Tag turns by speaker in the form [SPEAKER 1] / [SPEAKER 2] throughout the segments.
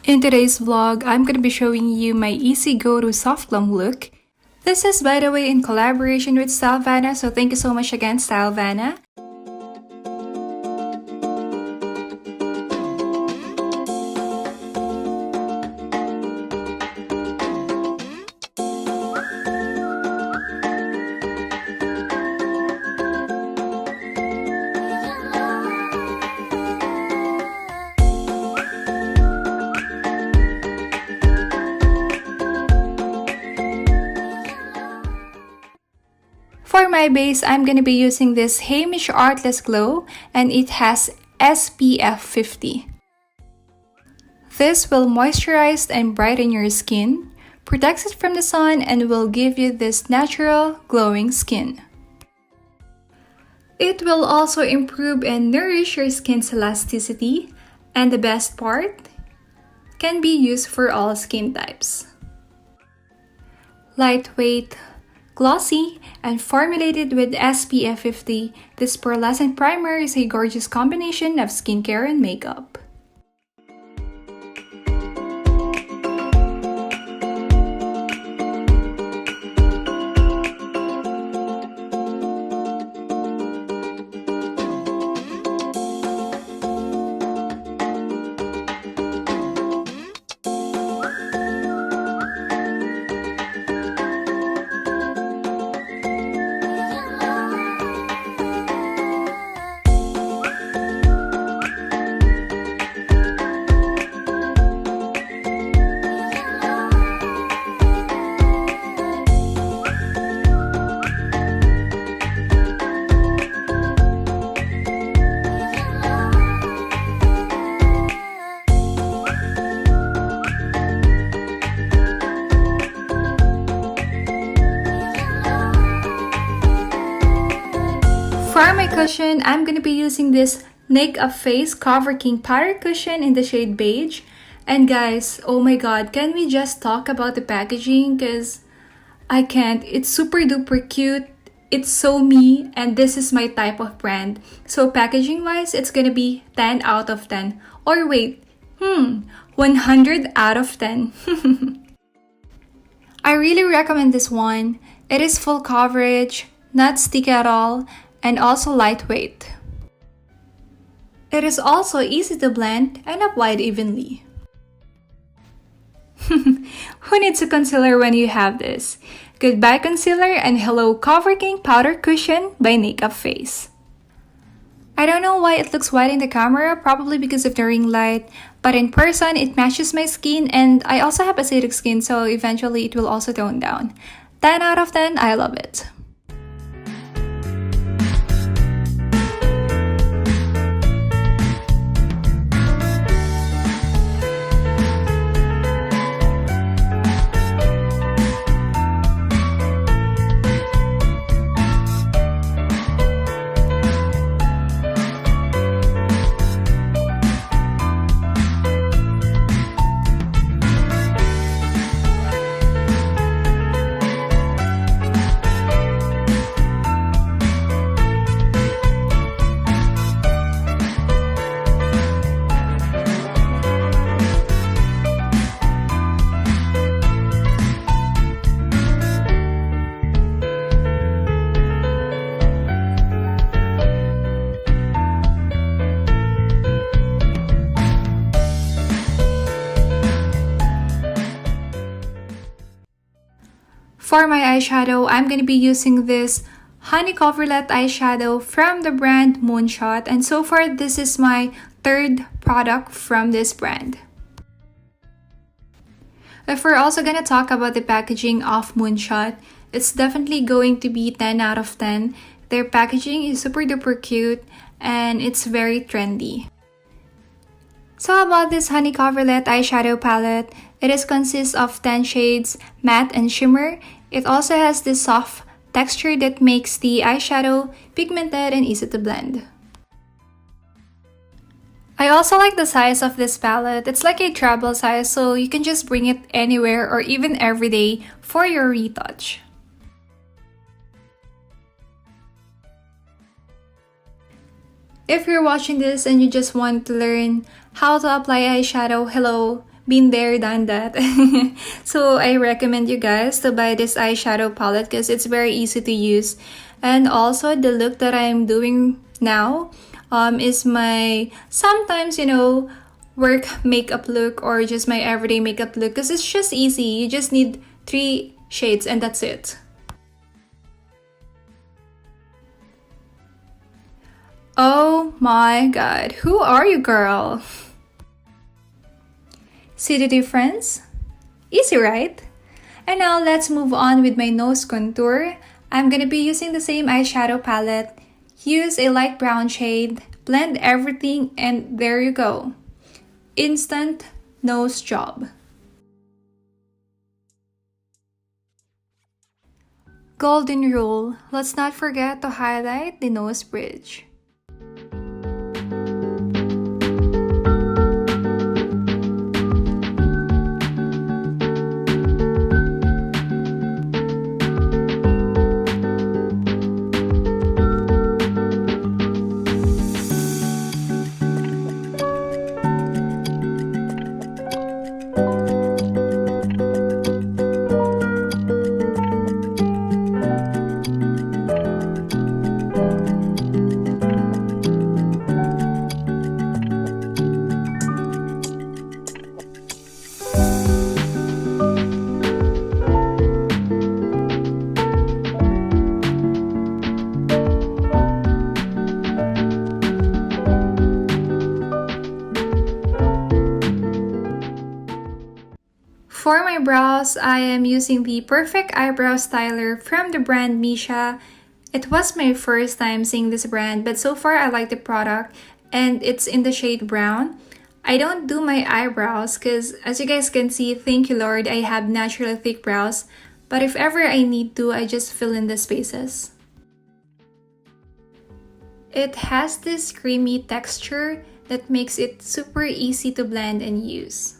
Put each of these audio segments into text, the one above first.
[SPEAKER 1] In today's vlog, I'm going to be showing you my easy go-to soft glam look. This is, by the way, in collaboration with Stylevana, so thank you so much again, Stylevana. For my base, I'm going to be using this Heimish Artless Glow, and it has SPF 50. This will moisturize and brighten your skin, protects it from the sun, and will give you this natural glowing skin. It will also improve and nourish your skin's elasticity, and the best part, can be used for all skin types. Lightweight, glossy, and formulated with SPF 50, this pearlescent primer is a gorgeous combination of skincare and makeup. For my cushion, I'm going to be using this NAKEUP Face Coverking Powder Cushion in the shade Beige. And guys, oh my god, can we just talk about the packaging? Because I can't. It's super duper cute. It's so me, and this is my type of brand. So packaging wise, it's going to be 10 out of 10. Or wait, 100 out of 10. I really recommend this one. It is full coverage, not sticky at all, and also lightweight. It is also easy to blend and apply evenly. Who needs a concealer when you have this? Goodbye concealer and hello Coverking Powder Cushion by NAKEUP Face. I don't know why it looks white in the camera, probably because of the ring light, but in person it matches my skin, and I also have acidic skin, so eventually it will also tone down. 10 out of 10, I love it. For my eyeshadow, I'm going to be using this Honey Coverlet eyeshadow from the brand Moonshot, and so far this is my third product from this brand. If we're also going to talk about the packaging of Moonshot, it's definitely going to be 10 out of 10. Their packaging is super duper cute and it's very trendy. So about this Honey Coverlet eyeshadow palette, it consists of 10 shades, matte and shimmer. It also has this soft texture that makes the eyeshadow pigmented and easy to blend. I also like the size of this palette. It's like a travel size, so you can just bring it anywhere or even every day for your retouch. If you're watching this and you just want to learn how to apply eyeshadow, hello, Been there, done that. So I recommend you guys to buy this eyeshadow palette because it's very easy to use. And also the look that I'm doing now is my sometimes, you know, work makeup look or just my everyday makeup look because it's just easy. You just need 3 shades and that's it. Oh my god, who are you, girl? See the difference? Easy, right? And now let's move on with my nose contour. I'm gonna be using the same eyeshadow palette. Use a light brown shade, blend everything, and there you go. Instant nose job. Golden rule, let's not forget to highlight the nose bridge. For my brows, I am using the Perfect Eyebrow Styler from the brand MISSHA. It was my first time seeing this brand, but so far I like the product and it's in the shade brown. I don't do my eyebrows because as you guys can see, thank you Lord, I have naturally thick brows. But if ever I need to, I just fill in the spaces. It has this creamy texture that makes it super easy to blend and use.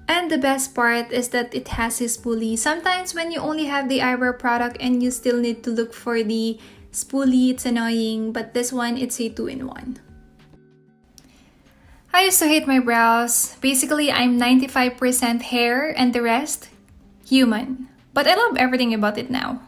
[SPEAKER 1] And the best part is that it has a spoolie. Sometimes when you only have the eyebrow product and you still need to look for the spoolie, it's annoying, but this one, it's a 2-in-1. I used to hate my brows. Basically, I'm 95% hair and the rest, human. But I love everything about it now.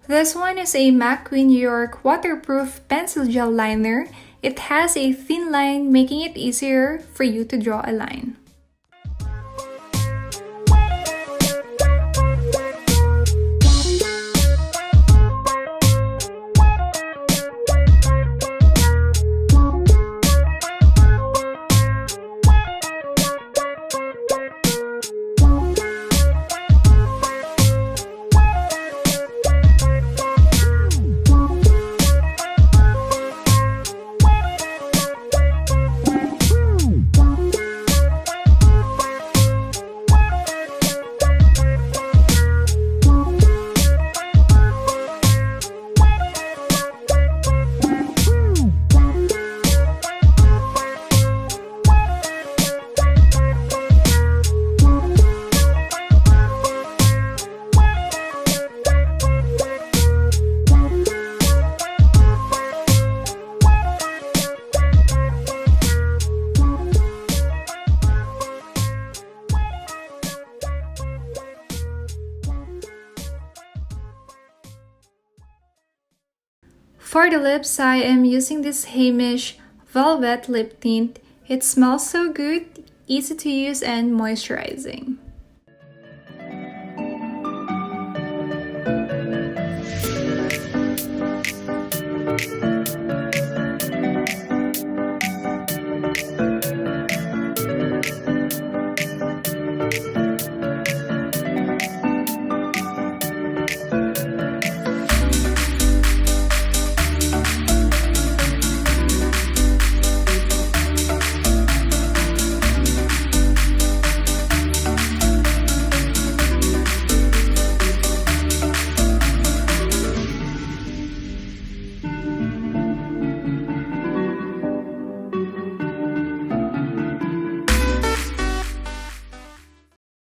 [SPEAKER 1] This one is a MACQUEEN New York waterproof pencil gel liner. It has a thin line, making it easier for you to draw a line. For the lips, I am using this Heimish Velvet Lip Tint. It smells so good, easy to use, and moisturizing.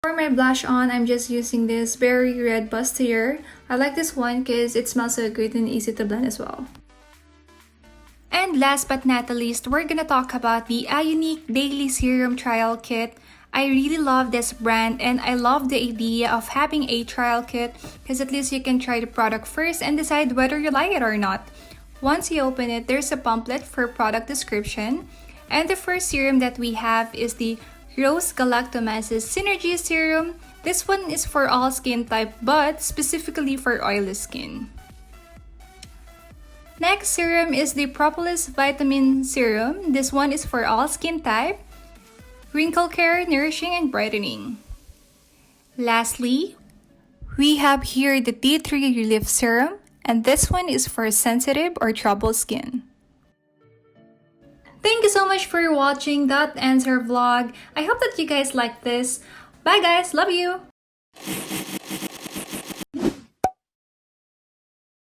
[SPEAKER 1] For my blush on, I'm just using this Berry Red Bustier. I like this one because it smells so good and easy to blend as well. And last but not the least, we're gonna talk about the iUNIK Daily Serum Trial Kit. I really love this brand and I love the idea of having a trial kit because at least you can try the product first and decide whether you like it or not. Once you open it, there's a pamphlet for product description. And the first serum that we have is the Rose Galactomasis Synergy Serum. This one is for all skin type but specifically for oily skin. Next serum is the Propolis Vitamin Serum. This one is for all skin type, wrinkle care, nourishing, and brightening. Lastly, we have here the Tea Tree Relief Serum, and this one is for sensitive or troubled skin. Thank you so much for watching. That ends our vlog. I hope that you guys like this. Bye guys, love you!